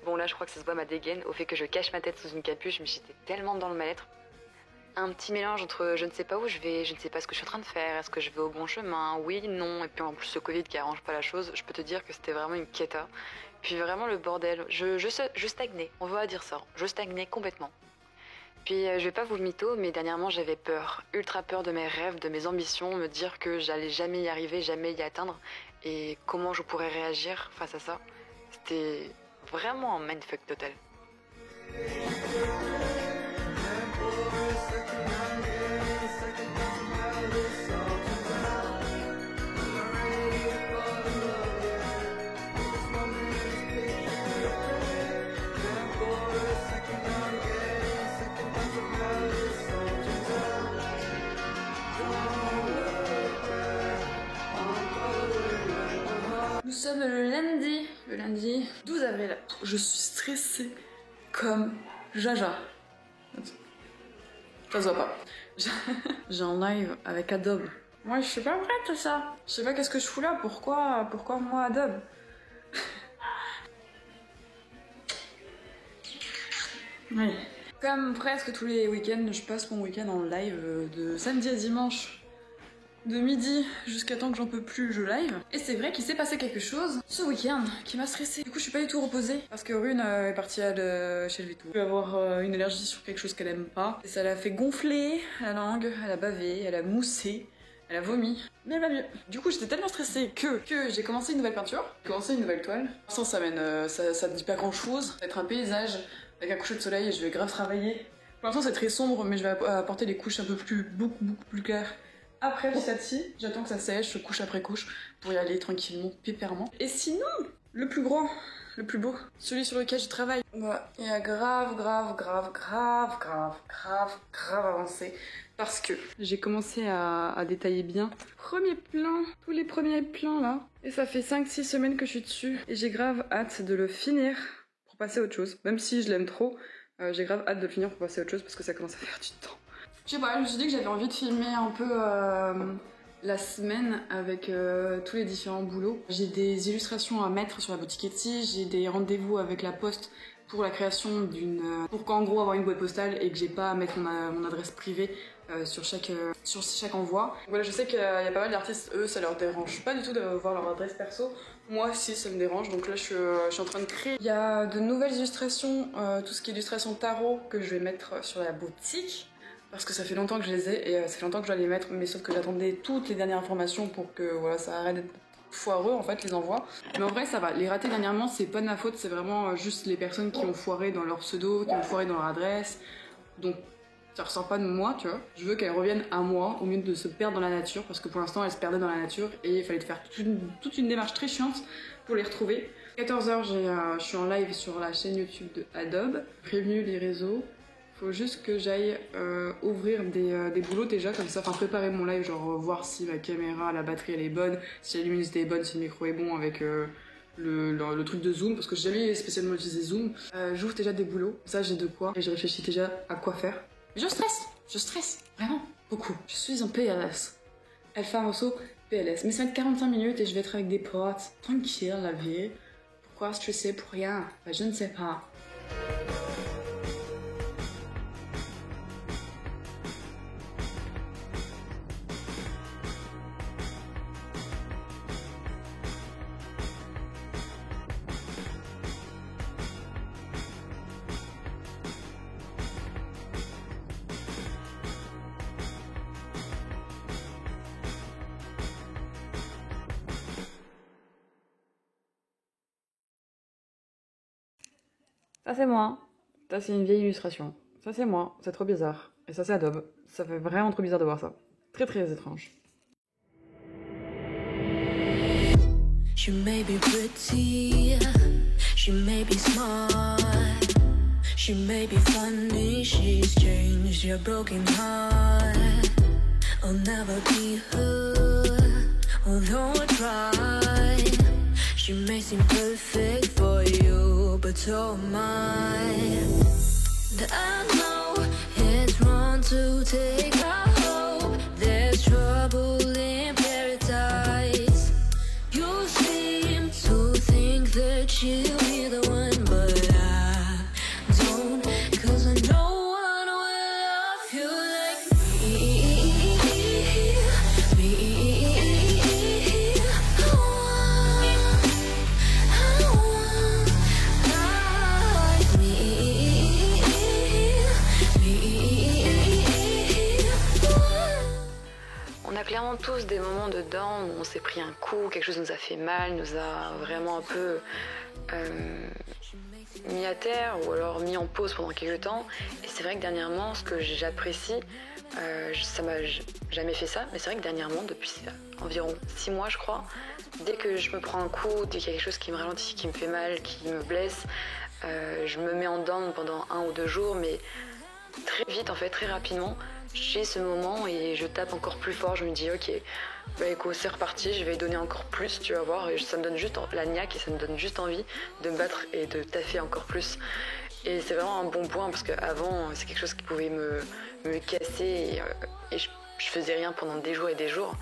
Bon là je crois que ça se voit ma dégaine au fait que je cache ma tête sous une capuche, mais j'étais tellement dans le mal-être. Un petit mélange entre je ne sais pas où je vais, je ne sais pas ce que je suis en train de faire, est-ce que je vais au bon chemin, oui, non, et puis en plus le Covid qui arrange pas la chose, je peux te dire que c'était vraiment une quêta. Puis vraiment le bordel, je stagnais, on va dire ça, je stagnais complètement. Puis je vais pas vous le mytho, mais dernièrement j'avais peur, ultra peur de mes rêves, de mes ambitions, me dire que j'allais jamais y arriver, jamais y atteindre, et comment je pourrais réagir face à ça. C'était vraiment un mindfuck total. Nous sommes le lundi 12 avril. Je suis stressée comme Jaja. Ça se voit pas. J'ai un live avec Adobe. Moi je suis pas prête à ça. Je sais pas qu'est-ce que je fous là, pourquoi moi Adobe? Oui. Comme presque tous les week-ends, je passe mon week-end en live de samedi à dimanche. De midi jusqu'à temps que j'en peux plus, je live. Et c'est vrai qu'il s'est passé quelque chose ce week-end qui m'a stressée. Du coup, je suis pas du tout reposée parce que Rune est partie chez le Vitou. Elle peut avoir une allergie sur quelque chose qu'elle aime pas. Et ça l'a fait gonfler la langue, elle a bavé, elle a moussé, elle a vomi. Mais elle va mieux. Du coup, j'étais tellement stressée que j'ai commencé une nouvelle peinture, commencé une nouvelle toile. Pour l'instant, ça ne dit pas grand-chose. Ça va être un paysage avec un coucher de soleil et je vais grave travailler. Pour l'instant, c'est très sombre, mais je vais apporter des couches un peu beaucoup plus claires. Après celle-ci, j'attends que ça sèche, couche après couche, pour y aller tranquillement, pépèrement. Et sinon, le plus gros, le plus beau, celui sur lequel je travaille, voilà, il a grave avancé. Parce que j'ai commencé à détailler bien. Premier plan, tous les premiers plans là. Et ça fait 5-6 semaines que je suis dessus. Et j'ai grave hâte de le finir pour passer à autre chose. Même si je l'aime trop, j'ai grave hâte de le finir pour passer à autre chose parce que ça commence à faire du temps. Je sais pas, je me suis dit que j'avais envie de filmer un peu la semaine avec tous les différents boulots. J'ai des illustrations à mettre sur la boutique Etsy, j'ai des rendez-vous avec la poste pour la création d'une... pour qu'en gros avoir une boîte postale et que j'ai pas à mettre mon adresse privée sur chaque envoi. Voilà, je sais qu'il y a pas mal d'artistes, eux, ça leur dérange pas du tout de voir leur adresse perso. Moi, si, ça me dérange, donc là, je suis en train de créer. Il y a de nouvelles illustrations, tout ce qui est illustration tarot, que je vais mettre sur la boutique. Parce que ça fait longtemps que je les ai et ça fait longtemps que je dois les mettre, mais sauf que j'attendais toutes les dernières informations pour que voilà, ça arrête d'être foireux en fait les envois. Mais en vrai ça va, les ratés dernièrement c'est pas de ma faute, c'est vraiment juste les personnes qui ont foiré dans leur pseudo, qui ont foiré dans leur adresse. Donc ça ressort pas de moi, tu vois. Je veux qu'elles reviennent à moi au mieux de se perdre dans la nature, parce que pour l'instant elles se perdaient dans la nature et il fallait faire toute une démarche très chiante pour les retrouver. 14h je suis en live sur la chaîne YouTube de Adobe, prévenu les réseaux. Faut juste que j'aille ouvrir des boulots déjà comme ça, enfin préparer mon live, genre voir si ma caméra, la batterie elle est bonne, si la luminosité est bonne, si le micro est bon avec le truc de zoom, parce que j'ai jamais spécialement utilisé zoom. J'ouvre déjà des boulots, ça j'ai de quoi, et je réfléchis déjà à quoi faire. Mais je stresse, vraiment, beaucoup. Je suis en PLS. Alpha Rosso PLS. Mais ça va être 45 minutes et je vais être avec des potes, tranquille la vie. Pourquoi stresser pour rien? Bah, je ne sais pas. Ça c'est moi, ça c'est une vieille illustration, ça c'est moi, c'est trop bizarre, et ça c'est Adobe, ça fait vraiment trop bizarre de voir ça, très étrange. She may be pretty, she may be smart, she may be funny, she's changed your broken heart. I'll never be her, although I try. She may seem perfect for you, but so am I. And I know it's wrong to take our hope. There's trouble in des moments dedans où on s'est pris un coup, quelque chose nous a fait mal, nous a vraiment un peu mis à terre ou alors mis en pause pendant quelques temps. Et c'est vrai que dernièrement, ce que j'apprécie, ça m'a jamais fait ça, mais c'est vrai que dernièrement, depuis environ 6 mois je crois, dès que je me prends un coup, dès qu'il y a quelque chose qui me ralentit, qui me fait mal, qui me blesse, je me mets en down pendant 1 ou 2 jours, mais très vite en fait, très rapidement, j'ai ce moment et je tape encore plus fort, je me dis ok, bah écoute, c'est reparti, je vais donner encore plus, tu vas voir, et ça me donne juste la niaque et ça me donne juste envie de me battre et de taffer encore plus. Et c'est vraiment un bon point parce qu'avant, c'est quelque chose qui pouvait me casser et je faisais rien pendant des jours et des jours.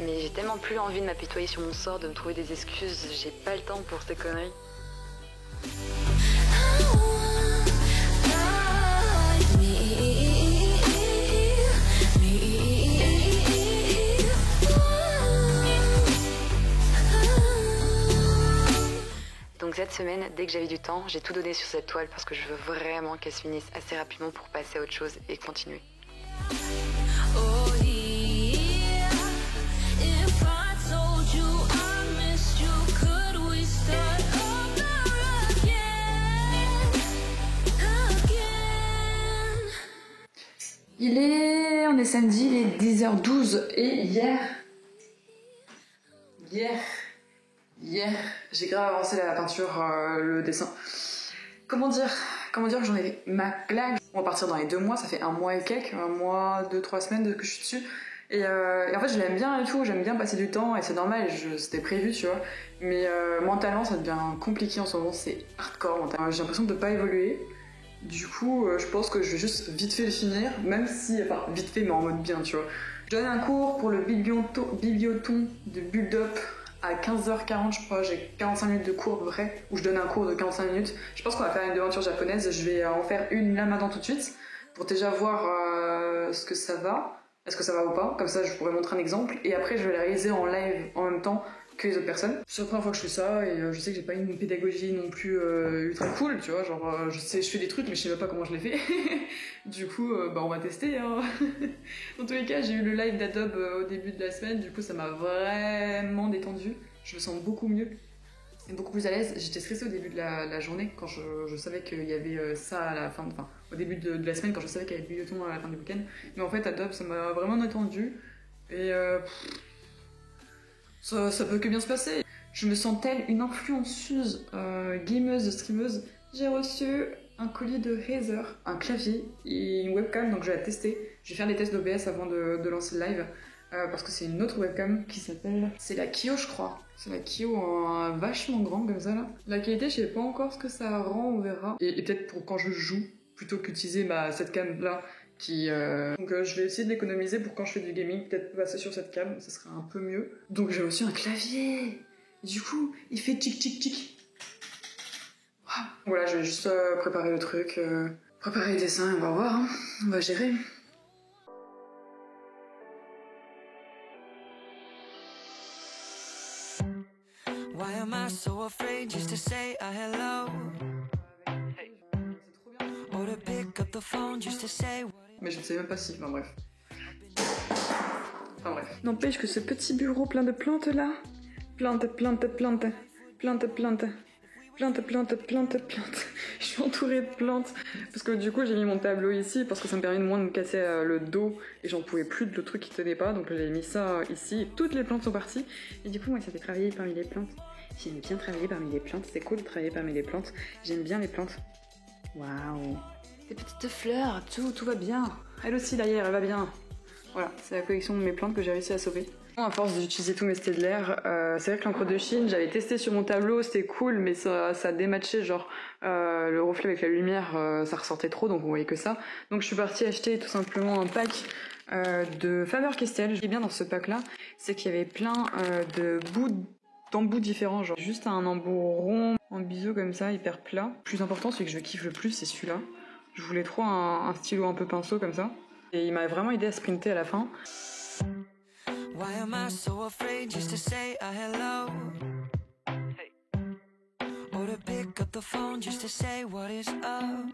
Mais j'ai tellement plus envie de m'apitoyer sur mon sort, de me trouver des excuses, j'ai pas le temps pour ces conneries. Donc cette semaine, dès que j'avais du temps, j'ai tout donné sur cette toile parce que je veux vraiment qu'elle se finisse assez rapidement pour passer à autre chose et continuer. On est samedi, il est 10h12 et hier, j'ai grave avancé la peinture, le dessin. Comment dire que j'en ai ma claque. On va partir dans les 2 mois, ça fait 1 mois et quelques, 1 mois, 2-3 semaines que je suis dessus. Et en fait je l'aime bien et tout, j'aime bien passer du temps et c'est normal, c'était prévu tu vois. Mais mentalement ça devient compliqué en ce moment, c'est hardcore mentalement. J'ai l'impression de pas évoluer. Du coup, je pense que je vais juste vite fait le finir, même si, enfin vite fait mais en mode bien tu vois. Je donne un cours pour le biblioton de Build Up à 15h40 je crois, j'ai 45 minutes de cours à peu près, où je donne un cours de 45 minutes. Je pense qu'on va faire une devanture japonaise, je vais en faire une là maintenant tout de suite, pour déjà voir ce que ça va, est-ce que ça va ou pas, comme ça je pourrais montrer un exemple, et après je vais la réaliser en live en même temps que les autres personnes. C'est la première fois que je fais ça et je sais que j'ai pas une pédagogie non plus ultra cool, tu vois, genre je fais des trucs mais je sais même pas comment je les fais. Du coup on va tester hein. Dans tous les cas j'ai eu le live d'Adobe au début de la semaine, du coup ça m'a vraiment détendu, je me sens beaucoup mieux et beaucoup plus à l'aise. J'étais stressée au début de la journée quand je savais qu'il y avait ça à la fin, enfin au début de la semaine quand je savais qu'il y avait le biblioton à la fin du week-end, mais en fait Adobe ça m'a vraiment détendu et ça peut que bien se passer. Je me sens telle une influenceuse, gameuse, streameuse. J'ai reçu un colis de Razer, un clavier et une webcam, donc je vais la tester. Je vais faire des tests d'OBS avant de lancer le live, parce que c'est une autre webcam qui s'appelle... C'est la Kyo je crois. C'est la Kyo vachement grande comme ça là. La qualité, je sais pas encore ce que ça rend, on verra. Et peut-être pour quand je joue, plutôt qu'utiliser cette cam là. Donc je vais essayer de l'économiser pour quand je fais du gaming, peut-être passer sur cette cam, ça serait un peu mieux. Donc j'ai aussi un clavier. Du coup, il fait tic tic tic. Wow. Voilà, je vais juste préparer le truc, préparer les dessins, on va voir, hein. On va gérer. Why am I so afraid just to say a hello? Or to pick up the phone just to say. Mais je ne sais même pas si, enfin bref. N'empêche que ce petit bureau plein de plantes là, plantes. Je suis entourée de plantes parce que du coup j'ai mis mon tableau ici parce que ça me permet de moins de me casser le dos et j'en pouvais plus de le truc qui tenait pas, donc j'ai mis ça ici et toutes les plantes sont parties et du coup moi ça fait travailler parmi les plantes. J'aime bien travailler parmi les plantes, c'est cool de travailler parmi les plantes, j'aime bien les plantes. Waouh, des petites fleurs, tout va bien. Elle aussi d'ailleurs, elle va bien. Voilà, c'est la collection de mes plantes que j'ai réussi à sauver. À force d'utiliser tous mes Staedtler, c'est vrai que l'encre de Chine, j'avais testé sur mon tableau, c'était cool, mais ça dématchait, genre le reflet avec la lumière, ça ressortait trop, donc on voyait que ça. Donc je suis partie acheter tout simplement un pack de Faber-Castell. Ce qui est bien dans ce pack-là, c'est qu'il y avait plein d'embouts différents, genre juste un embout rond, en biseau comme ça, hyper plat. Le plus important, celui que je kiffe le plus, c'est celui-là. Je voulais trop un stylo un peu pinceau comme ça. Et il m'a vraiment aidé à sprinter à la fin. Why am I so afraid just to say a hello? Or to pick up the phone just to say what is up?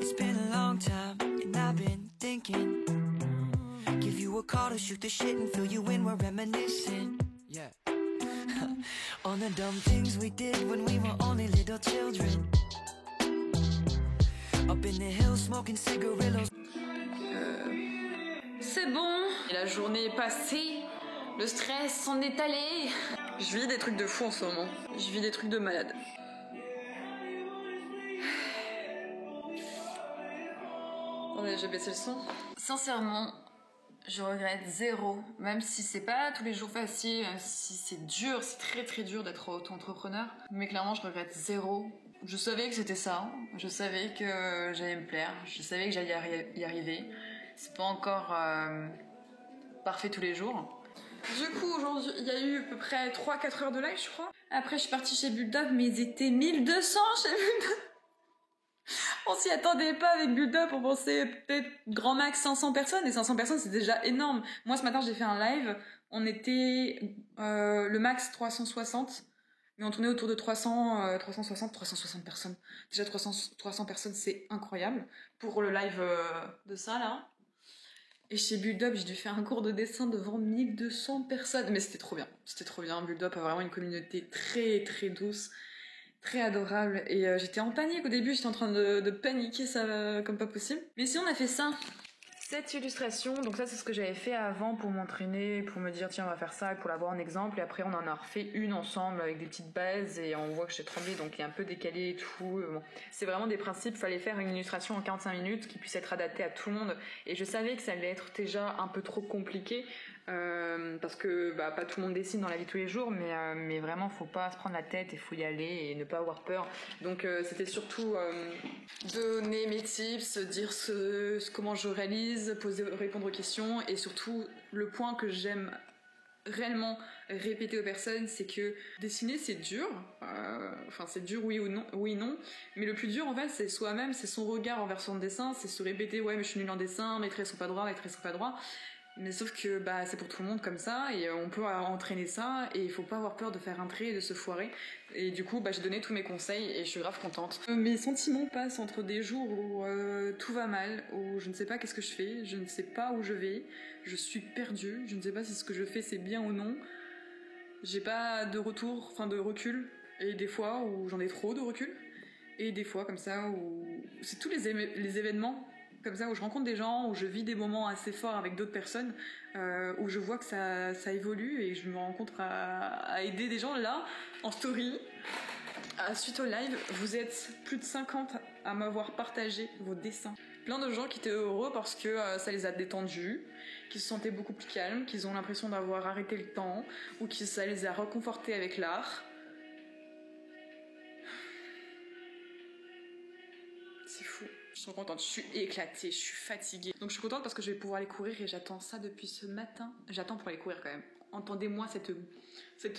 It's been a long time and I've been thinking. Give you you a call to shoot the shit and fill you in, we're reminiscing. Yeah. On the dumb things we did when we were only little children. Up in the hills smoking cigarillos. C'est bon, et la journée est passée, le stress s'en est allé. Je vis des trucs de fou en ce moment, je vis des trucs de malade. Attendez, j'ai baissé le son. Sincèrement, je regrette zéro, même si c'est pas tous les jours facile, même si c'est dur, c'est très très dur d'être auto-entrepreneur. Mais clairement, je regrette zéro. Je savais que c'était ça, je savais que j'allais me plaire, je savais que j'allais y arriver. C'est pas encore parfait tous les jours. Du coup, aujourd'hui, il y a eu à peu près 3-4 heures de live, je crois. Après, je suis partie chez Build Up, mais ils étaient 1200 chez Build Up. On s'y attendait pas avec Build Up, on pensait peut-être grand max 500 personnes, et 500 personnes c'est déjà énorme. Moi ce matin j'ai fait un live, on était le max 360, mais on tournait autour de 360 personnes. Déjà 300 personnes c'est incroyable pour le live de ça là. Et chez Build Up j'ai dû faire un cours de dessin devant 1200 personnes, mais c'était trop bien, Build Up a vraiment une communauté très très douce. Très adorable, et j'étais en panique au début, j'étais en train de paniquer ça comme pas possible. Mais si on a fait ça, cette illustration, donc ça c'est ce que j'avais fait avant pour m'entraîner, pour me dire tiens on va faire ça, pour l'avoir en exemple, et après on en a refait une ensemble avec des petites bases, et on voit que j'ai tremblé donc il est un peu décalé et tout. Bon. C'est vraiment des principes, fallait faire une illustration en 45 minutes qui puisse être adaptée à tout le monde, et je savais que ça allait être déjà un peu trop compliqué, parce que pas tout le monde dessine dans la vie de tous les jours, mais vraiment faut pas se prendre la tête et faut y aller et ne pas avoir peur. Donc c'était surtout donner mes tips, dire comment je réalise, répondre aux questions, et surtout le point que j'aime réellement répéter aux personnes, c'est que dessiner c'est dur, enfin c'est dur oui non, mais le plus dur en fait c'est soi-même, c'est son regard envers son dessin, c'est se répéter ouais mais je suis nulle en dessin, mes traits sont pas droits, mais sauf que c'est pour tout le monde comme ça, et on peut entraîner ça, et il faut pas avoir peur de faire un trait et de se foirer. Et du coup j'ai donné tous mes conseils et je suis grave contente. Mes sentiments passent entre des jours où tout va mal, où je ne sais pas qu'est-ce que je fais, je ne sais pas où je vais, je suis perdue, je ne sais pas si ce que je fais c'est bien ou non, j'ai pas de recul, et des fois où j'en ai trop de recul, et des fois comme ça où c'est tous les événements comme ça où je rencontre des gens, où je vis des moments assez forts avec d'autres personnes, où je vois que ça évolue, et je me rencontre à aider des gens là, en story. Suite au live, vous êtes plus de 50 à m'avoir partagé vos dessins. Plein de gens qui étaient heureux parce que ça les a détendus, qui se sentaient beaucoup plus calmes, qu'ils ont l'impression d'avoir arrêté le temps, ou que ça les a reconfortés avec l'art. C'est fou. Je suis contente, je suis éclatée, je suis fatiguée. Donc je suis contente parce que je vais pouvoir aller courir, et j'attends ça depuis ce matin. J'attends pour aller courir quand même. Entendez-moi cette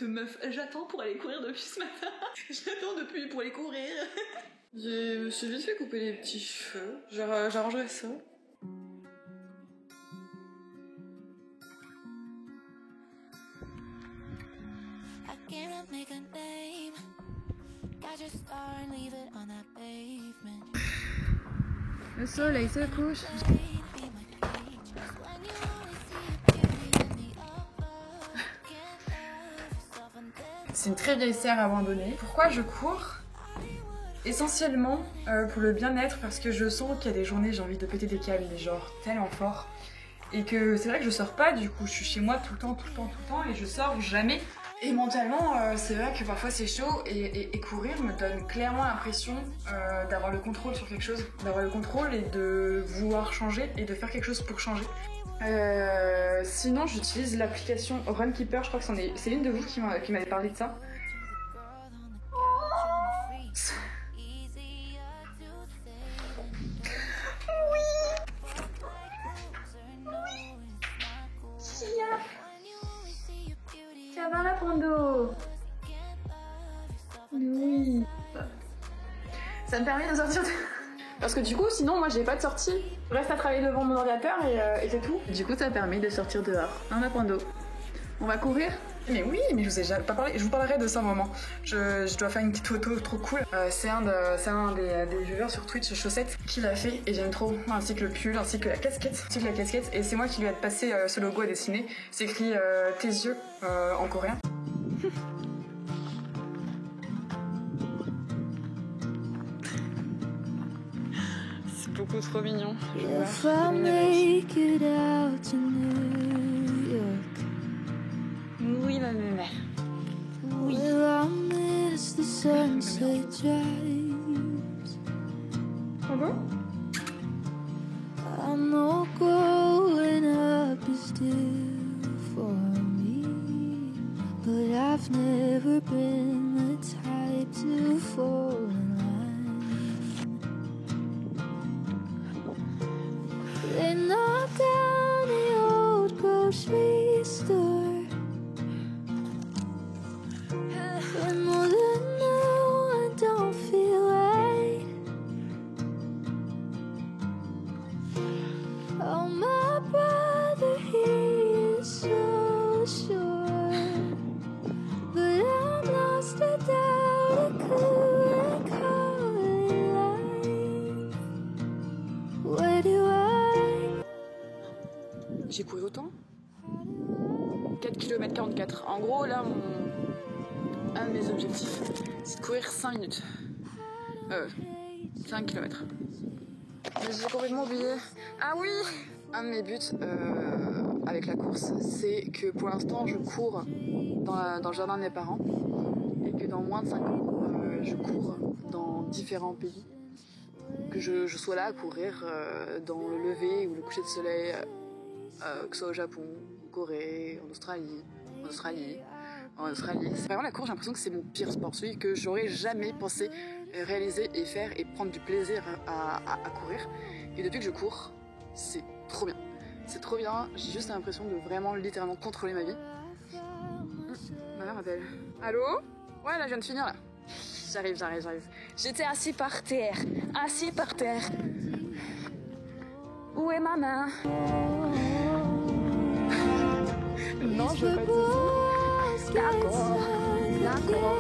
meuf. J'attends pour aller courir depuis ce matin. J'attends depuis pour aller courir. Je me suis vite fait couper les petits cheveux. J'arrangerai ça. Le soleil se couche. C'est une très vieille serre abandonnée. Pourquoi je cours ? Essentiellement pour le bien-être, parce que je sens qu'il y a des journées j'ai envie de péter des câbles, mais genre tellement fort. Et que c'est vrai que je sors pas, du coup je suis chez moi tout le temps, et je sors jamais. Et mentalement, c'est vrai que parfois c'est chaud, et courir me donne clairement l'impression d'avoir le contrôle sur quelque chose, d'avoir le contrôle et de vouloir changer et de faire quelque chose pour changer. Sinon, j'utilise l'application Runkeeper, je crois que c'est l'une de vous qui m'avait parlé de ça. Oui. Ça me permet de sortir de... Parce que du coup, sinon, moi, j'ai pas de sortie. Je reste à travailler devant mon ordinateur et c'est tout. Du coup, ça permet de sortir dehors. On a point d'eau. On va courir. Mais oui, mais je vous ai pas parlé, je vous parlerai de ça un moment. Je dois faire une petite photo trop cool. C'est un des viewers sur Twitch, Chaussette, qui l'a fait et j'aime trop. Ainsi que le pull, ainsi que la casquette. Et c'est moi qui lui ai passé ce logo à dessiner. C'est écrit tes yeux en coréen. C'est beaucoup trop mignon. If I make it out to New York, Oui, ma mère. will I miss the sunset drives? Ah bon? I know growing up is still for me, but I've never been the type to fall in line. They knock down the old grocery store. And more than now, I don't feel right. Oh, my brother, he is so sure, but I'm lost without a clue. I call it life. Where do I? J'ai couru autant 4 km 44. En gros, là, un de mes objectifs, c'est de courir 5 minutes. 5 km. Mais j'ai complètement oublié. Ah oui! Un de mes buts avec la course, c'est que pour l'instant, je cours dans le jardin de mes parents. Et que dans moins de 5 ans, je cours dans différents pays. Que je sois là à courir dans le lever ou le coucher de soleil, que ce soit au Japon, en Corée, en Australie. C'est vraiment la course, j'ai l'impression que c'est mon pire sport, celui que j'aurais jamais pensé réaliser et faire et prendre du plaisir à courir. Et depuis que je cours, c'est trop bien. C'est trop bien, j'ai juste l'impression de vraiment littéralement contrôler ma vie. Ma mère m'appelle. Allô? Ouais, là je viens de finir là. J'arrive. J'étais assis par terre. Où est ma main? Non, je veux pas te dire. D'accord.